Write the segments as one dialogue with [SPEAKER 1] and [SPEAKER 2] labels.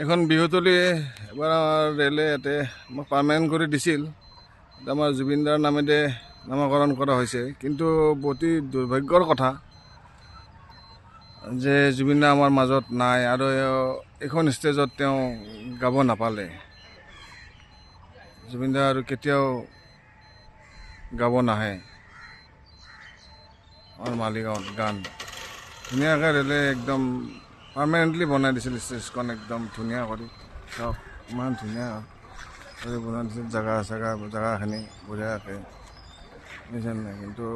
[SPEAKER 1] এখন বিহুতলী এবাৰ ৰেলে ইয়াতে মোক পাৰ্মানেণ্ট কৰি দিছিল। আমাৰ জুবিনদাৰ নামেৰে নামকৰণ কৰা হৈছে, কিন্তু অতি দুৰ্ভাগ্যৰ কথা যে জুবিনদা আমাৰ মাজত নাই আৰু এইখন ষ্টেজত তেওঁ গাব নাপালে। জুবিনদা আৰু কেতিয়াও গাব নাহে আমাৰ মালিগাঁৱত গান। ধুনীয়াকৈ ৰেলে একদম পাৰ্মানেণ্টলি বনাই দিছিল ষ্টেজখন, একদম ধুনীয়া কৰি। চাওক ইমান ধুনীয়া কৰি বনাই দিছিল, জেগাখিনি বঢ়িয়াকৈ, বুজিছে নাই? কিন্তু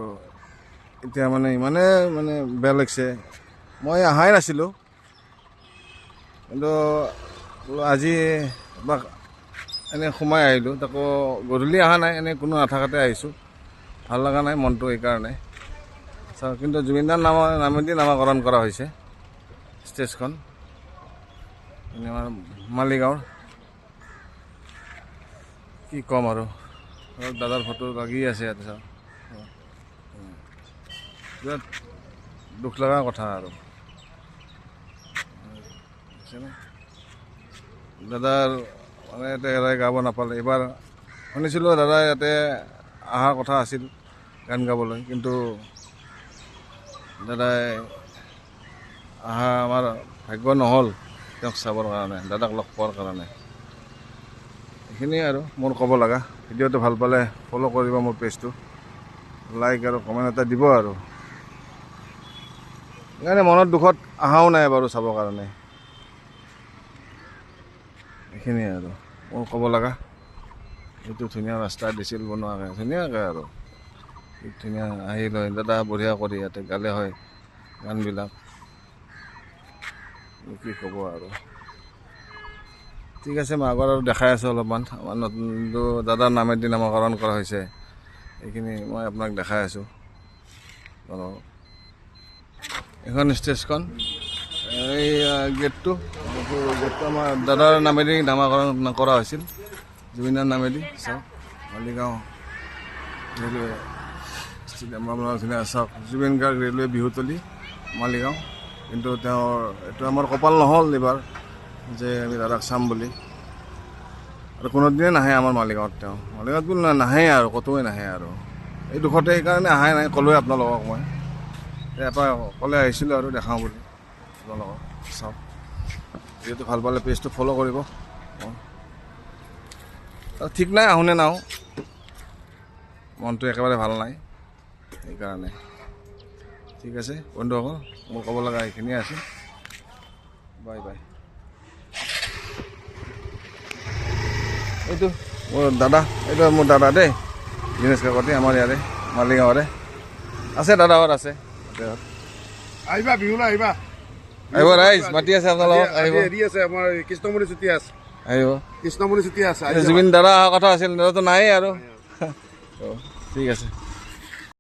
[SPEAKER 1] এতিয়া ইমানে বেয়া লাগিছে। মই অহাই নাছিলোঁ, কিন্তু আজি এবাৰ এনেই সোমাই আহিলোঁ। তাকো গধূলি অহা নাই, এনেই কোনো নাথাকাতে আহিছোঁ। ভাল লগা নাই মনটো এইকাৰণে। চাওক, কিন্তু জুবিনদাৰ নামেদি নামকৰণ কৰা হৈছে ষ্টেজখন, আমাৰ মালিগাঁৱৰ। কি ক'ম আৰু, দাদাৰ ফটো লাগি আছে ইয়াতে। চাওক, বিৰাট দুখ লগা কথা আৰু। দাদাৰ ইয়াতে এৰাই গাব নাপালে। এইবাৰ শুনিছিলোঁ দাদা ইয়াতে অহাৰ কথা আছিল গান গাবলৈ, কিন্তু দাদাই অহা আমাৰ ভাগ্য নহ'ল তেওঁক চাবৰ কাৰণে, দাদাক লগ পোৱাৰ কাৰণে। এইখিনিয়ে আৰু মোৰ ক'ব লগা। ভিডিঅ'টো ভাল পালে ফ'ল' কৰিব মোৰ পেজটো, লাইক আৰু কমেণ্ট এটা দিব আৰু। সেইকাৰণে মনত দুখত অহাও নাই বাৰু চাবৰ কাৰণে। এইখিনিয়ে আৰু মোৰ ক'ব লগা। এইটো ধুনীয়া ৰাস্তা দিছিল বনোৱাকৈ, ধুনীয়াকৈ আৰু ধুনীয়া আহিল হয়, দাদা বঢ়িয়া কৰি ইয়াতে গালে হয় গানবিলাক। কি ক'ব আৰু। ঠিক আছে, মই আগত আৰু দেখাই আছোঁ অলপমান। আমাৰ নতুন দাদাৰ নামেদি নামকৰণ কৰা হৈছে, এইখিনি মই আপোনাক দেখাই আছোঁ। এখন ষ্টেজখন, এই গেটটো আমাৰ দাদাৰ নামেদি নামকৰণ কৰা হৈছিল, জুবিনদাৰ নামেদি। চাওক, মালিগাঁও ৰেলৱে ষ্টেডিয়াম আপোনাৰ ধুনীয়া। চাওক, জুবিন গাৰ্গ ৰেলৱে বিহুতলী মালিগাঁও। কিন্তু এইটো আমাৰ কপাল নহ'ল এইবাৰ যে আমি দাদাক চাম বুলি। আৰু কোনোদিনে নাহে আমাৰ মালিগাঁৱত। তেওঁ মালিগাঁৱত বুলি নাহে আৰু ক'তোৱে নাহে আৰু। এই দুখতে সেইকাৰণে অহাই নাই, ক'লোৱে আপোনালোকক মই। এটা অকলে আহিছিলোঁ আৰু দেখাওঁ বুলি আপোনালোকক। চাওক, যিহেতু ভাল পালে পেজটো ফ'ল' কৰিব। ঠিক নাই আহোঁনে নাহোঁ, মনটো একেবাৰে ভাল নাই সেইকাৰণে। ঠিক আছে বন্ধুসকল, মোৰ ক'ব লগা এইখিনিয়ে আছে। Bye bye. এইটো মোৰ দাদা, এইটো মোৰ দাদা দেই, দিনেশ কাকতি, আমাৰ ইয়াৰে মালিগাঁৱৰে আছে। দাদাহঁত আছে,
[SPEAKER 2] আহিবা বিহুলৈ আহিবা।
[SPEAKER 1] আহিব ৰাইজ, মাতি আছে আপোনালোকক, আহিব।
[SPEAKER 2] হেৰি আছে আমাৰ কৃষ্ণমণি চুতীয়া আছে,
[SPEAKER 1] আহিব।
[SPEAKER 2] কৃষ্ণমণি চুতীয়া আছে।
[SPEAKER 1] জুবিন দাদা অহা কথা আছিল, দাদাটো নায়েই আৰু। ঠিক আছে।